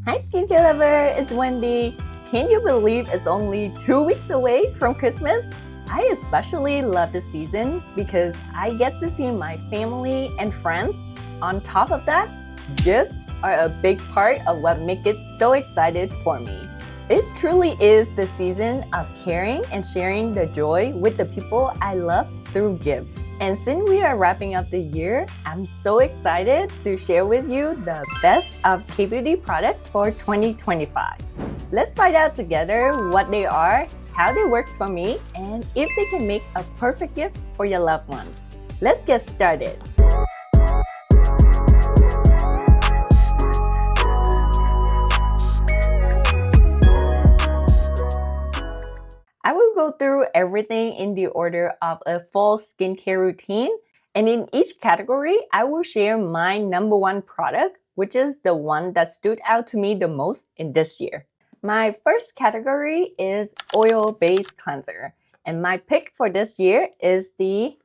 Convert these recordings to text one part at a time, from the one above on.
Hi skincare lover, it's Wendy. Can you believe it's only 2 weeks away from Christmas? I especially love the season because I get to see my family and friends. On top of that, gifts are a big part of what makes it so excited for me. It truly is the season of caring and sharing the joy with the people I love through gifts. And since we are wrapping up the year, I'm so excited to share with you the best of K-beauty products for 2025. Let's find out together what they are, how they work for me, and if they can make a perfect gift for your loved ones. Let's get started. I will go through everything in the order of a full skincare routine, and in each category, I will share my number one product, which is the one that stood out to me the most in this year. My first category is oil-based cleanser, and my pick for this year is the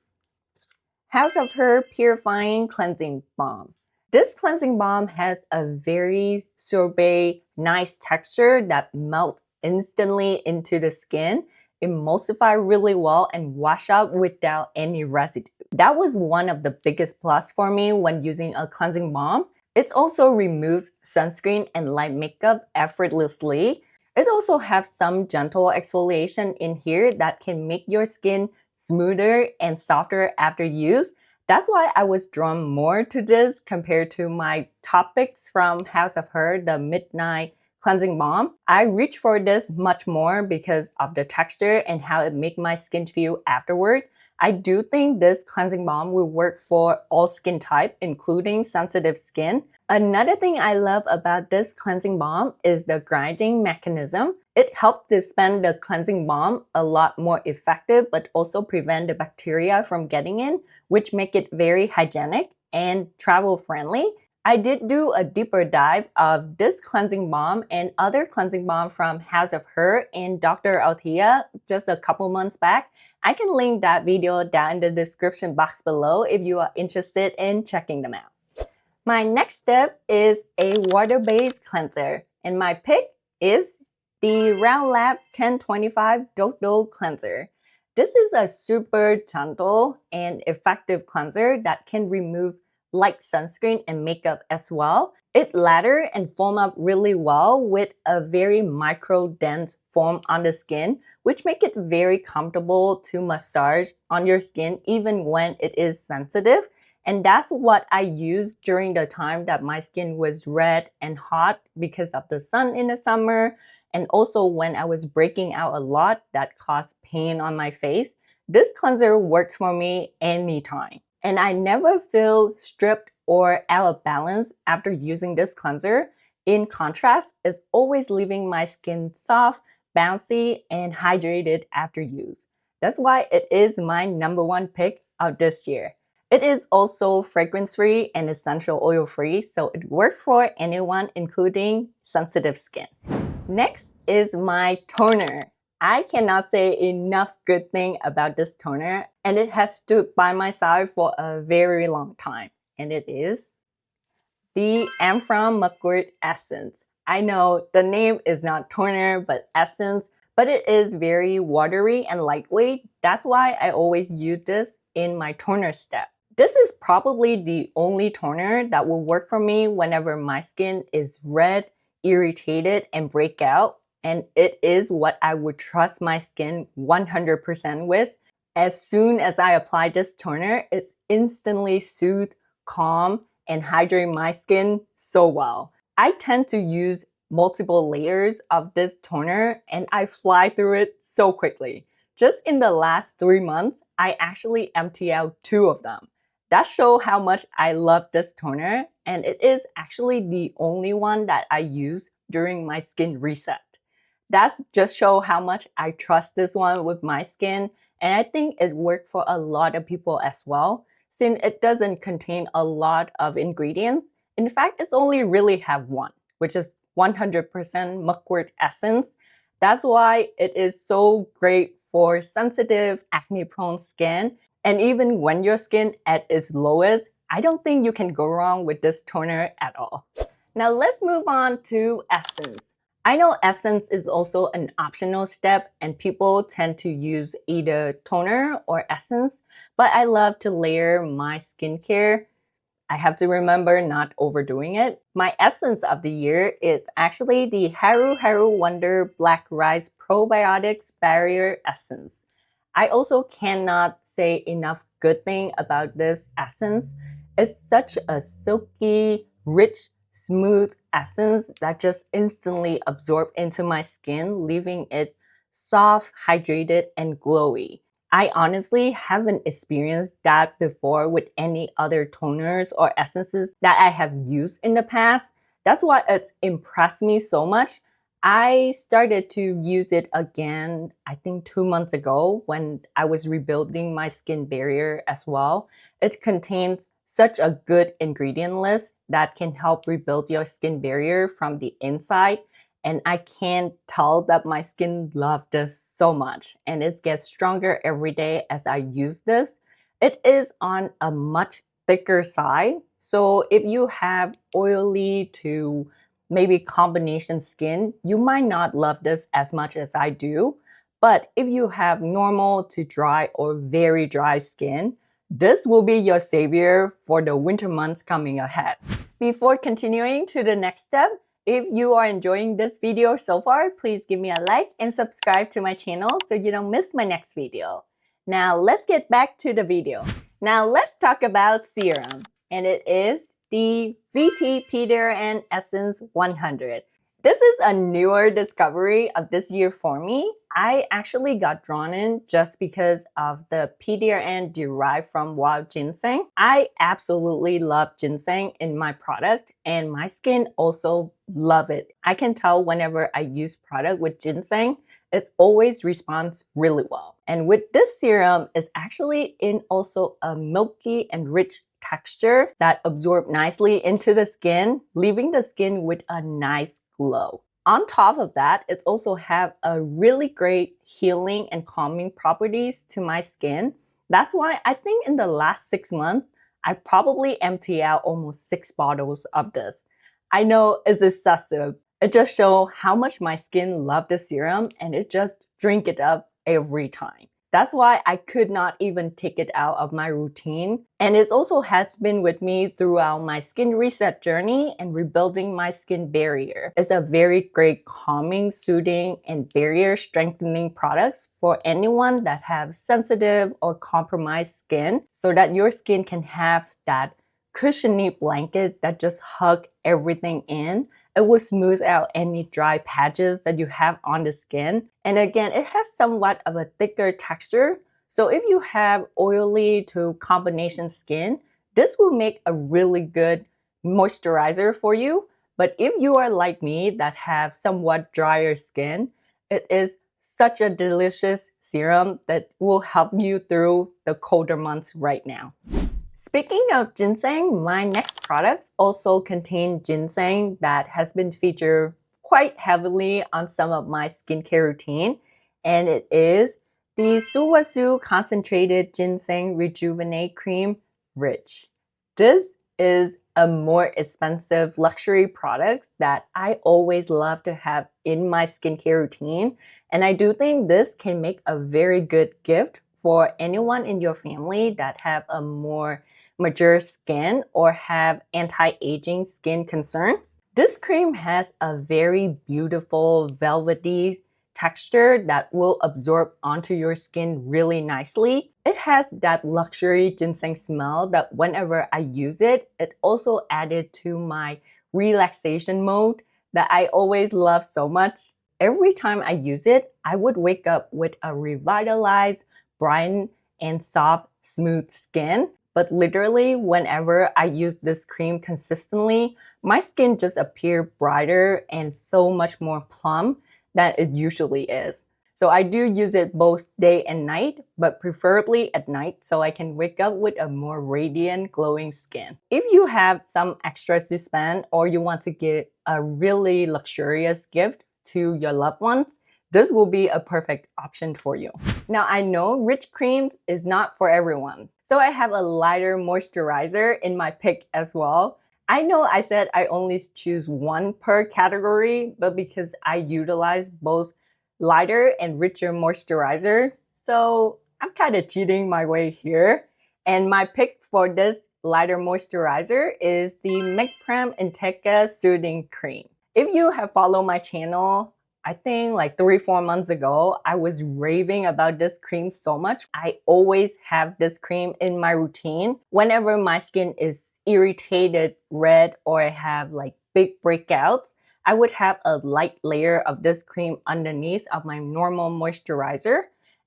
Haruharu Purifying Cleansing Balm. This cleansing balm has a very sorbet, nice texture that melts instantly into the skin, emulsify really well, and wash out without any residue. That was one of the biggest plus for me when using a cleansing balm. It also removes sunscreen and light makeup effortlessly. It also has some gentle exfoliation in here that can make your skin smoother and softer after use. That's why I was drawn more to this compared to my top picks from Haruharu, the Midnight Cleansing Balm. I reach for this much more because of the texture and how it makes my skin feel afterward. I do think this cleansing balm will work for all skin type, including sensitive skin. Another thing I love about this cleansing balm is the grinding mechanism. It helps dispense the cleansing balm a lot more effective, but also prevent the bacteria from getting in, which make it very hygienic and travel friendly. I did do a deeper dive of this cleansing balm and other cleansing balm from Haruharu and Dr. Althea just a couple months back. I can link that video down in the description box below if you are interested in checking them out. My next step is a water-based cleanser, and my pick is the Round Lab 1025 Dokdo cleanser. This is a super gentle and effective cleanser that can remove light sunscreen and makeup as well. It lather and foam up really well with a very micro dense foam on the skin, which make it very comfortable to massage on your skin even when it is sensitive. And that's what I used during the time that my skin was red and hot because of the sun in the summer, and also when I was breaking out a lot that caused pain on my face. This cleanser works for me anytime. And I never feel stripped or out of balance after using this cleanser. In contrast, it's always leaving my skin soft, bouncy, and hydrated after use. That's why it is my number one pick of this year. It is also fragrance-free and essential oil-free, so it works for anyone, including sensitive skin. Next is my toner. I cannot say enough good thing about this toner, and it has stood by my side for a very long time, and it is the Mugwort Essence. I know the name is not toner but essence, but it is very watery and lightweight. That's why I always use this in my toner step. This is probably the only toner that will work for me whenever my skin is red, irritated, and break out. And it is what I would trust my skin 100% with. As soon as I apply this toner, it's instantly soothe, calm, and hydrate my skin so well. I tend to use multiple layers of this toner and I fly through it so quickly. Just in the last 3 months, I actually empty out 2 of them. That shows how much I love this toner, and it is actually the only one that I use during my skin reset. That just shows how much I trust this one with my skin, and I think it works for a lot of people as well, since it doesn't contain a lot of ingredients. In fact, it's only really have one, which is 100% mugwort essence. That's why it is so great for sensitive, acne-prone skin. And even when your skin at its lowest, I don't think you can go wrong with this toner at all. Now let's move on to essence. I know essence is also an optional step and people tend to use either toner or essence, but I love to layer my skincare. I have to remember not overdoing it. My essence of the year is actually the Haruharu Wonder Black Rice Probiotics Barrier Essence. I also cannot say enough good thing about this essence. It's such a silky, rich, smooth essence that just instantly absorbs into my skin, leaving it soft, hydrated, and glowy. I honestly haven't experienced that before with any other toners or essences that I have used in the past. That's why it's impressed me so much. I started to use it again, I think 2 months ago when I was rebuilding my skin barrier as well. It contains such a good ingredient list that can help rebuild your skin barrier from the inside. And I can tell that my skin loves this so much and it gets stronger every day as I use this. It is on a much thicker side. So if you have oily to maybe combination skin, you might not love this as much as I do. But if you have normal to dry or very dry skin, this will be your savior for the winter months coming ahead. Before continuing to the next step, if you are enjoying this video so far, please give me a like and subscribe to my channel so you don't miss my next video. Now let's get back to the video. Now let's talk about serum, and it is the VT PDRN Essence 100. This is a newer discovery of this year for me. I actually got drawn in just because of the PDRN derived from wild ginseng. I absolutely love ginseng in my product and my skin also love it. I can tell whenever I use product with ginseng, it always responds really well. And with this serum, it's actually in also a milky and rich texture that absorbs nicely into the skin, leaving the skin with a nice glow. On top of that, it also have a really great healing and calming properties to my skin. That's why I think in the last 6 months, I probably empty out almost 6 bottles of this. I know it's excessive. It just shows how much my skin loves the serum and it just drink it up every time. That's why I could not even take it out of my routine. And it also has been with me throughout my skin reset journey and rebuilding my skin barrier. It's a very great calming, soothing, and barrier strengthening products for anyone that have sensitive or compromised skin so that your skin can have that cushiony blanket that just hug everything in. It will smooth out any dry patches that you have on the skin. And again, it has somewhat of a thicker texture. So if you have oily to combination skin, this will make a really good moisturizer for you. But if you are like me that have somewhat drier skin, it is such a delicious serum that will help you through the colder months right now. Speaking of ginseng, my next products also contain ginseng that has been featured quite heavily on some of my skincare routine, and it is the Sulwhasoo Concentrated Ginseng Rejuvenate Cream Rich. This is a more expensive luxury product that I always love to have in my skincare routine, and I do think this can make a very good gift for anyone in your family that have a more mature skin or have anti-aging skin concerns. This cream has a very beautiful velvety texture that will absorb onto your skin really nicely. It has that luxury ginseng smell that whenever I use it, it also added to my relaxation mode that I always love so much. Every time I use it, I would wake up with a revitalized, bright, and soft, smooth skin. But literally, whenever I use this cream consistently, my skin just appears brighter and so much more plump than it usually is. So I do use it both day and night, but preferably at night so I can wake up with a more radiant, glowing skin. If you have some extras to spend or you want to give a really luxurious gift to your loved ones, this will be a perfect option for you. Now I know rich creams is not for everyone, so I have a lighter moisturizer in my pick as well. I know I said I only choose one per category, but because I utilize both lighter and richer moisturizer, so I'm kind of cheating my way here. And my pick for this lighter moisturizer is the Prem Inteca Soothing Cream. If you have followed my channel, I think like 3-4 months ago, I was raving about this cream so much. I always have this cream in my routine whenever my skin is irritated, red, or I have like big breakouts. I would have a light layer of this cream underneath of my normal moisturizer,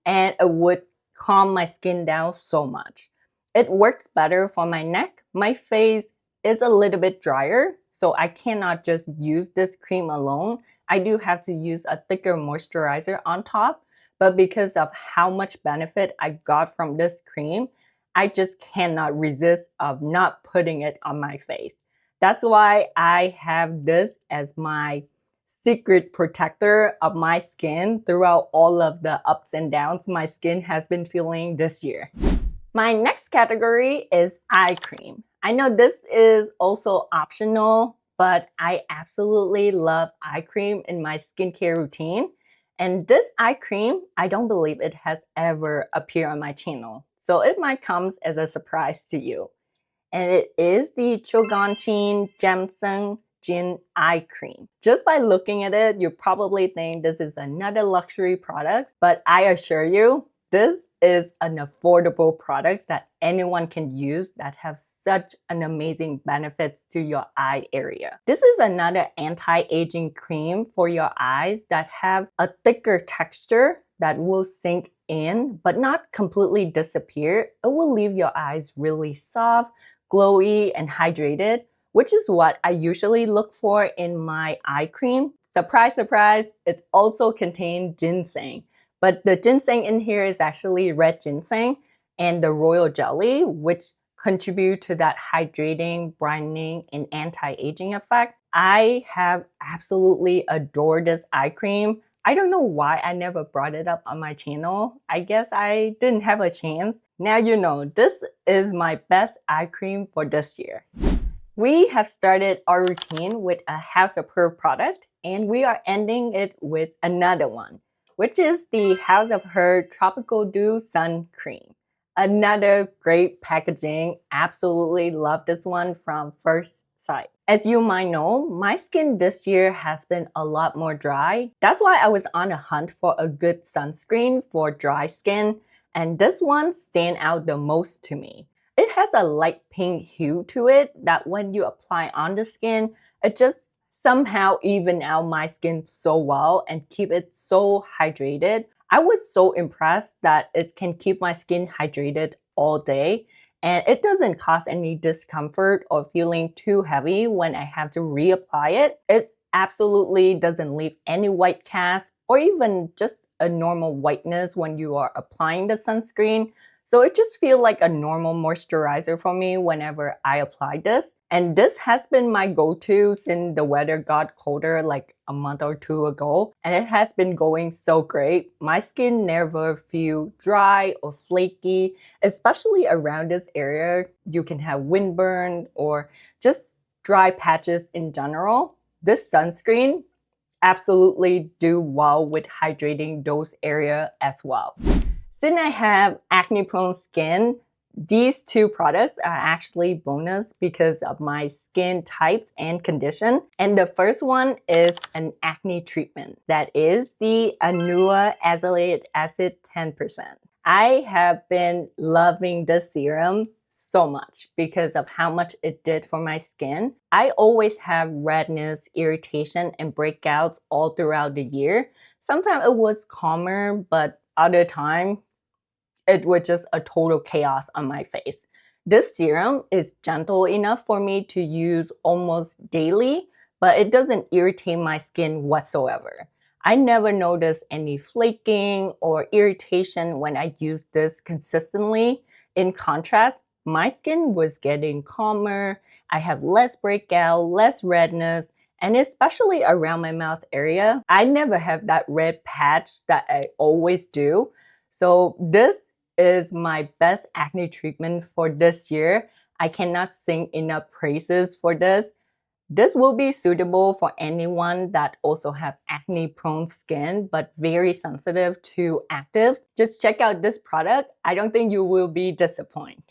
and it would calm my skin down so much. It works better for my neck. My face is a little bit drier, so I cannot just use this cream alone. I do have to use a thicker moisturizer on top, but because of how much benefit I got from this cream, I just cannot resist of not putting it on my face. That's why I have this as my secret protector of my skin throughout all of the ups and downs my skin has been feeling this year. My next category is eye cream. I know this is also optional, but I absolutely love eye cream in my skincare routine. And this eye cream, I don't believe it has ever appeared on my channel, so it might come as a surprise to you. And it is the CHOGONGJIN Ginseng eye cream. Just by looking at it, you probably think this is another luxury product, but I assure you, this is an affordable product that anyone can use that have such an amazing benefits to your eye area. This is another anti-aging cream for your eyes that have a thicker texture that will sink in but not completely disappear. It will leave your eyes really soft, glowy, and hydrated, which is what I usually look for in my eye cream. Surprise, surprise, it also contains ginseng. But the ginseng in here is actually red ginseng and the royal jelly, which contribute to that hydrating, brightening, and anti-aging effect. I have absolutely adored this eye cream. I don't know why I never brought it up on my channel. I guess I didn't have a chance. Now you know, this is my best eye cream for this year. We have started our routine with a House of Her product, and we are ending it with another one, which is the House of Her Tropical Dew Sun Cream. Another great packaging. Absolutely love this one from first sight. As you might know, my skin this year has been a lot more dry. That's why I was on a hunt for a good sunscreen for dry skin, and this one stands out the most to me. It has a light pink hue to it that when you apply on the skin, it just somehow even out my skin so well and keep it so hydrated. I was so impressed that it can keep my skin hydrated all day, and it doesn't cause any discomfort or feeling too heavy when I have to reapply it. It absolutely doesn't leave any white cast or even just a normal whiteness when you are applying the sunscreen. So it just feels like a normal moisturizer for me whenever I apply this. And this has been my go-to since the weather got colder like a month or two ago. And it has been going so great. My skin never feels dry or flaky, especially around this area. You can have windburn or just dry patches in general. This sunscreen absolutely do well with hydrating those areas as well. Since I have acne-prone skin, these two products are actually bonus because of my skin type and condition. And the first one is an acne treatment. That is the Anua Azelaic Acid 10%. I have been loving this serum so much because of how much it did for my skin. I always have redness, irritation, and breakouts all throughout the year. Sometimes it was calmer, but other time, it was just a total chaos on my face. This serum is gentle enough for me to use almost daily, but it doesn't irritate my skin whatsoever. I never notice any flaking or irritation when I use this consistently. In contrast, my skin was getting calmer, I have less breakout, less redness, and especially around my mouth area. I never have that red patch that I always do. So this is my best acne treatment for this year. I cannot sing enough praises for this. This will be suitable for anyone that also have acne-prone skin but very sensitive to active. Just check out this product. I don't think you will be disappointed.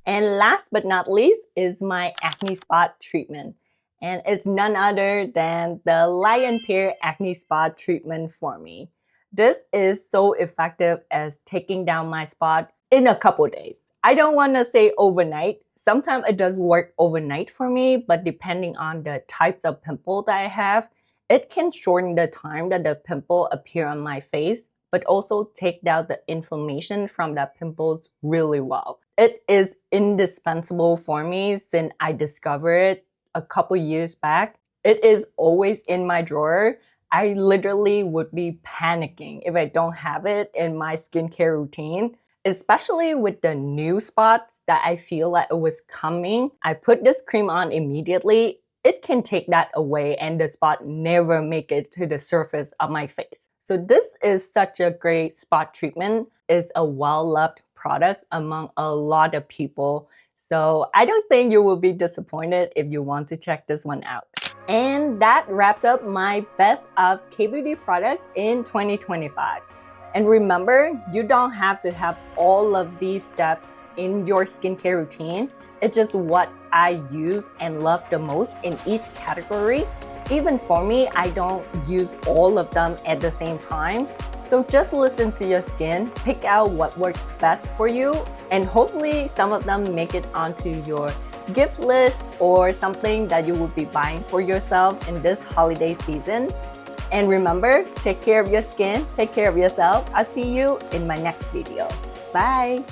And last but not least is my acne spot treatment. And it's none other than the Lion Pear Acne Spot treatment for me. This is so effective as taking down my spot in a couple days. I don't want to say overnight. Sometimes it does work overnight for me, but depending on the types of pimple that I have, it can shorten the time that the pimple appear on my face, but also take down the inflammation from that pimples really well. It is indispensable for me since I discovered it a couple years back. It is always in my drawer. I literally would be panicking if I don't have it in my skincare routine. Especially with the new spots that I feel like it was coming. I put this cream on immediately. It can take that away and the spot never make it to the surface of my face. So this is such a great spot treatment. It's a well-loved product among a lot of people. So I don't think you will be disappointed if you want to check this one out. And that wraps up my best of K-beauty products in 2025. And remember, you don't have to have all of these steps in your skincare routine. It's just what I use and love the most in each category. Even for me, I don't use all of them at the same time. So just listen to your skin, pick out what works best for you, and hopefully some of them make it onto your gift list or something that you will be buying for yourself in this holiday season. And remember, take care of your skin, take care of yourself. I'll see you in my next video. Bye!